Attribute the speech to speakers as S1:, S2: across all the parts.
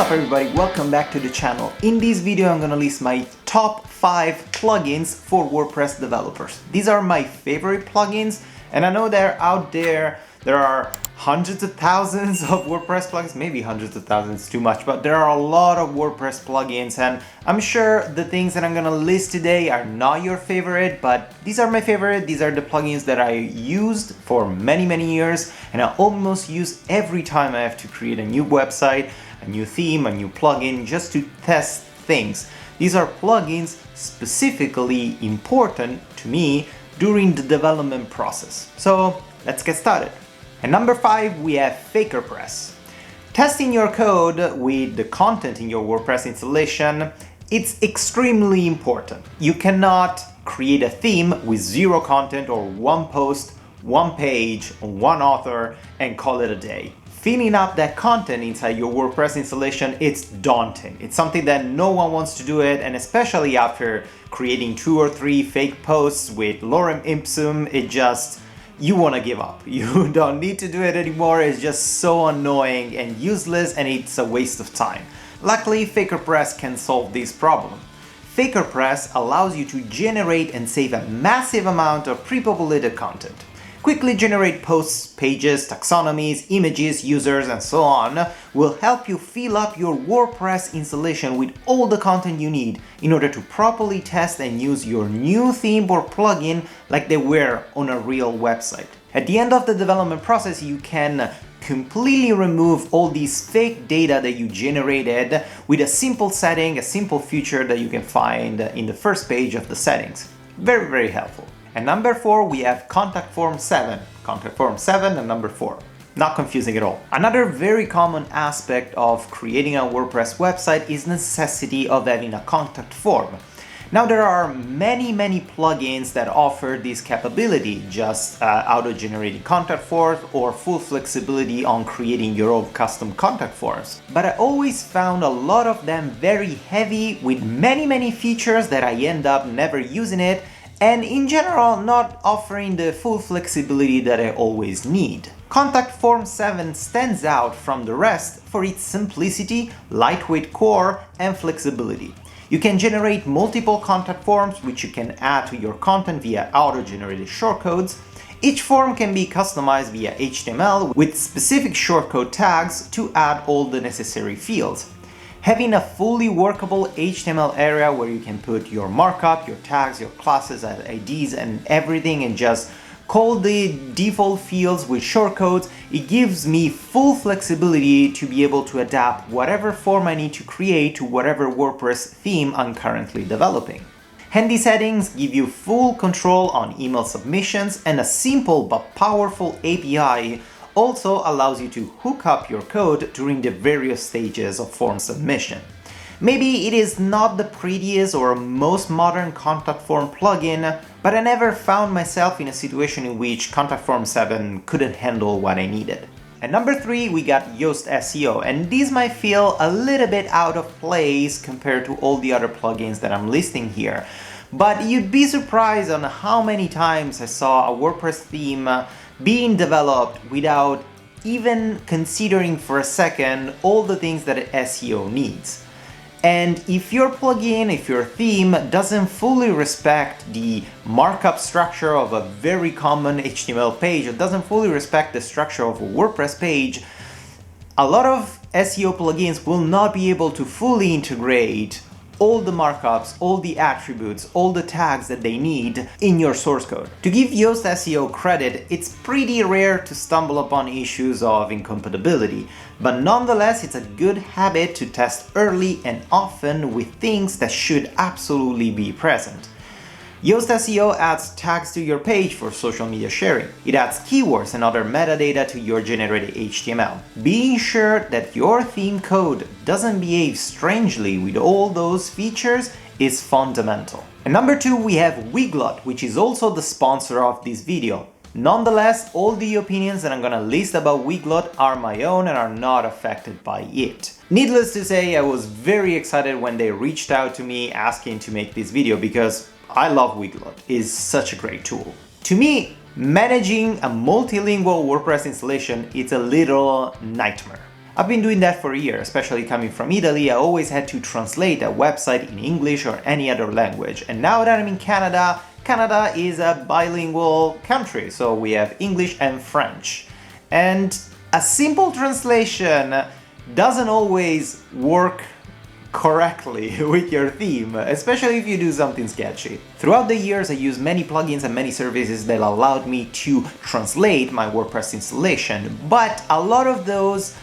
S1: up everybody, welcome back to the channel. In this video I'm gonna list my top 5 plugins for WordPress developers. These are my favorite plugins, and I know they're out there. There are hundreds of thousands of WordPress plugins, maybe hundreds of thousands too much, but there are a lot of WordPress plugins, and I'm sure the things that I'm gonna list today are not your favorite, but these are my favorite. These are the plugins that I used for many years, and I almost use every time I have to create a new website, a new theme, a new plugin, just to test things. These are plugins specifically important to me during the development process. So let's get started. At number 5, we have FakerPress. Testing your code with the content in your WordPress installation, it's extremely important. You cannot create a theme with 0 content or 1 post, 1 page, 1 author, and call it a day. Filling up that content inside your WordPress installation, it's daunting. It's something that no one wants to do it, and especially after creating 2 or 3 fake posts with lorem ipsum, you want to give up. You don't need to do it anymore. It's just so annoying and useless, and it's a waste of time. Luckily, FakerPress can solve this problem. FakerPress allows you to generate and save a massive amount of pre-populated content. Quickly generate posts, pages, taxonomies, images, users, and so on will help you fill up your WordPress installation with all the content you need in order to properly test and use your new theme or plugin like they were on a real website. At the end of the development process, you can completely remove all these fake data that you generated with a simple setting, a simple feature that you can find in the first page of the settings. Very helpful. At number 4, we have Contact Form 7. Contact Form 7 and number 4. Not confusing at all. Another very common aspect of creating a WordPress website is the necessity of having a contact form. Now there are many plugins that offer this capability, just auto-generating contact forms or full flexibility on creating your own custom contact forms. But I always found a lot of them very heavy with many features that I end up never using it, and in general not offering the full flexibility that I always need. Contact Form 7 stands out from the rest for its simplicity, lightweight core, and flexibility. You can generate multiple contact forms which you can add to your content via auto-generated shortcodes. Each form can be customized via HTML with specific shortcode tags to add all the necessary fields. Having a fully workable HTML area where you can put your markup, your tags, your classes, IDs, and everything, and just call the default fields with shortcodes, it gives me full flexibility to be able to adapt whatever form I need to create to whatever WordPress theme I'm currently developing. Handy settings give you full control on email submissions, and a simple but powerful API also allows you to hook up your code during the various stages of form submission. Maybe it is not the prettiest or most modern contact form plugin, but I never found myself in a situation in which Contact Form 7 couldn't handle what I needed. At number 3, we got Yoast SEO, and these might feel a little bit out of place compared to all the other plugins that I'm listing here. But you'd be surprised on how many times I saw a WordPress theme being developed without even considering for a second all the things that SEO needs. And if your plugin, if your theme doesn't fully respect the markup structure of a very common HTML page, or doesn't fully respect the structure of a WordPress page, a lot of SEO plugins will not be able to fully integrate all the markups, all the attributes, all the tags that they need in your source code. To give Yoast SEO credit, it's pretty rare to stumble upon issues of incompatibility, but nonetheless it's a good habit to test early and often with things that should absolutely be present. Yoast SEO adds tags to your page for social media sharing. It adds keywords and other metadata to your generated HTML. Being sure that your theme code doesn't behave strangely with all those features is fundamental. And number 2, we have Weglot, which is also the sponsor of this video. Nonetheless, all the opinions that I'm gonna list about Weglot are my own and are not affected by it. Needless to say, I was very excited when they reached out to me asking to make this video, because I love Weglot. It's such a great tool. To me, managing a multilingual WordPress installation is a little nightmare. I've been doing that for a year, especially coming from Italy. I always had to translate a website in English or any other language. And now that I'm in Canada, Canada is a bilingual country, so we have English and French. And a simple translation doesn't always work correctly with your theme, especially if you do something sketchy. Throughout the years, I used many plugins and many services that allowed me to translate my WordPress installation, but a lot of those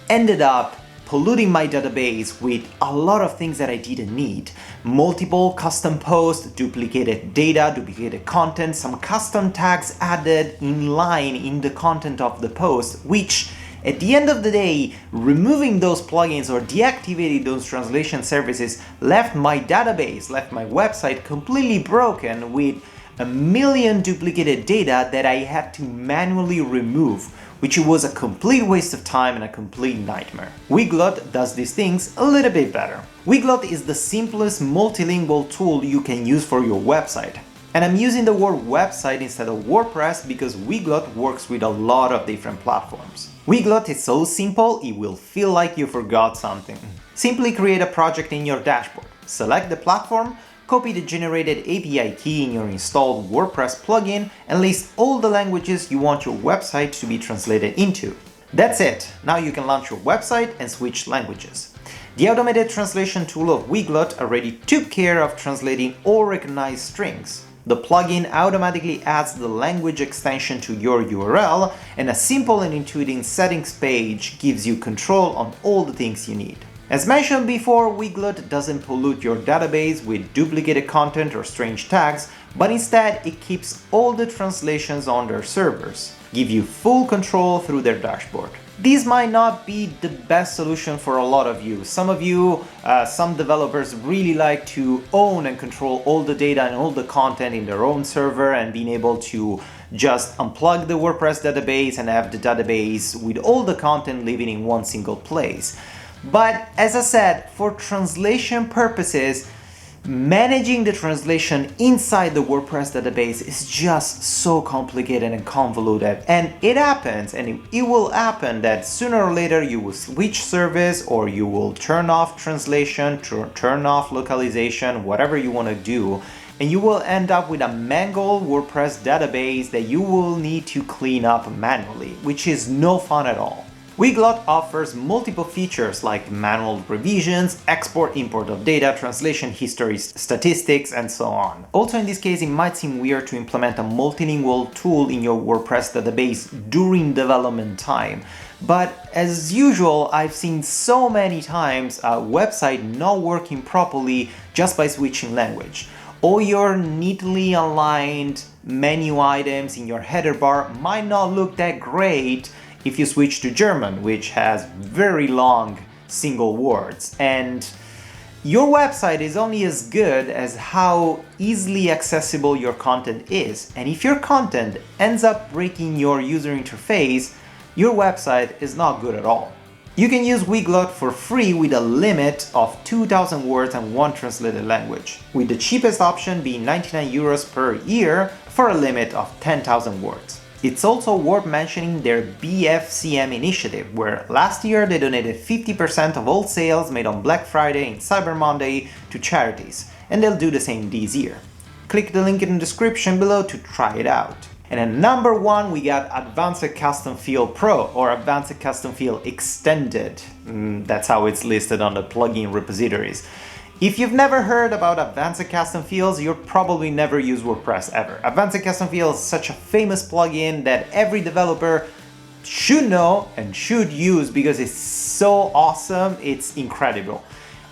S1: ended up polluting my database with a lot of things that I didn't need. Multiple custom posts, duplicated data, duplicated content, some custom tags added in line in the content of the post, which at the end of the day, removing those plugins or deactivating those translation services left my database, left my website completely broken with a million duplicated data that I had to manually remove, which was a complete waste of time and a complete nightmare. Weglot does these things a little bit better. Weglot is the simplest multilingual tool you can use for your website. And I'm using the word website instead of WordPress because Weglot works with a lot of different platforms. Weglot is so simple, it will feel like you forgot something. Simply create a project in your dashboard, select the platform, copy the generated API key in your installed WordPress plugin, and list all the languages you want your website to be translated into. That's it! Now you can launch your website and switch languages. The automated translation tool of Weglot already took care of translating all recognized strings. The plugin automatically adds the language extension to your URL, and a simple and intuitive settings page gives you control on all the things you need. As mentioned before, Weglot doesn't pollute your database with duplicated content or strange tags, but instead it keeps all the translations on their servers, give you full control through their dashboard. These might not be the best solution for a lot of you. Some developers really like to own and control all the data and all the content in their own server and being able to just unplug the WordPress database and have the database with all the content living in one single place. But as I said, for translation purposes, managing the translation inside the WordPress database is just so complicated and convoluted, and it happens, and it will happen that sooner or later you will switch service or you will turn off translation, turn off localization, whatever you want to do, and you will end up with a mangled WordPress database that you will need to clean up manually, which is no fun at all. Weglot offers multiple features like manual revisions, export-import of data, translation history, statistics, and so on. Also in this case, it might seem weird to implement a multilingual tool in your WordPress database during development time. But as usual, I've seen so many times a website not working properly just by switching language. All your neatly aligned menu items in your header bar might not look that great if you switch to German, which has very long single words. And your website is only as good as how easily accessible your content is. And if your content ends up breaking your user interface, your website is not good at all. You can use Weglot for free with a limit of 2,000 words and one translated language, with the cheapest option being 99 euros per year for a limit of 10,000 words. It's also worth mentioning their BFCM initiative, where last year they donated 50% of all sales made on Black Friday and Cyber Monday to charities, and they'll do the same this year. Click the link in the description below to try it out. And at number 1 we got Advanced Custom Field Pro, or Advanced Custom Field Extended. That's how it's listed on the plugin repositories. If you've never heard about Advanced Custom Fields, you'll probably never use WordPress ever. Advanced Custom Fields is such a famous plugin that every developer should know and should use because it's so awesome, it's incredible.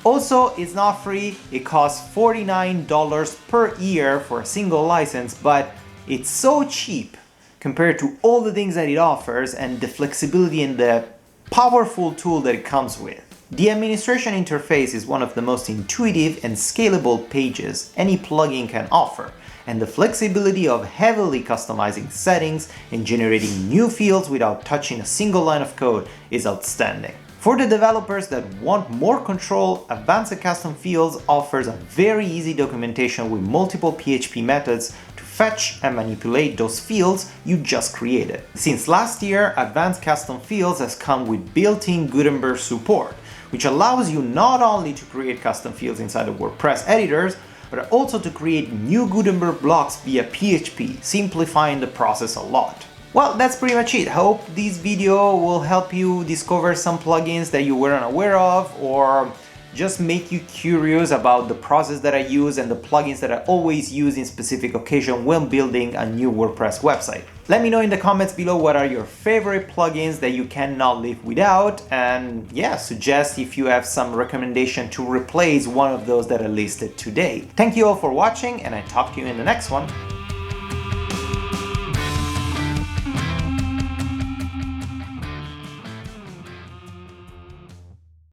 S1: Also, it's not free, it costs $49 per year for a single license, but it's so cheap compared to all the things that it offers and the flexibility and the powerful tool that it comes with. The administration interface is one of the most intuitive and scalable pages any plugin can offer, and the flexibility of heavily customizing settings and generating new fields without touching a single line of code is outstanding. For the developers that want more control, Advanced Custom Fields offers a very easy documentation with multiple PHP methods to fetch and manipulate those fields you just created. Since last year, Advanced Custom Fields has come with built-in Gutenberg support, which allows you not only to create custom fields inside of WordPress editors, but also to create new Gutenberg blocks via PHP, simplifying the process a lot. Well, that's pretty much it. Hope this video will help you discover some plugins that you weren't aware of, or just make you curious about the process that I use and the plugins that I always use in specific occasion when building a new WordPress website. Let me know in the comments below what are your favorite plugins that you cannot live without, and yeah, suggest if you have some recommendation to replace one of those that I listed today. Thank you all for watching, and I talk to you in the next one.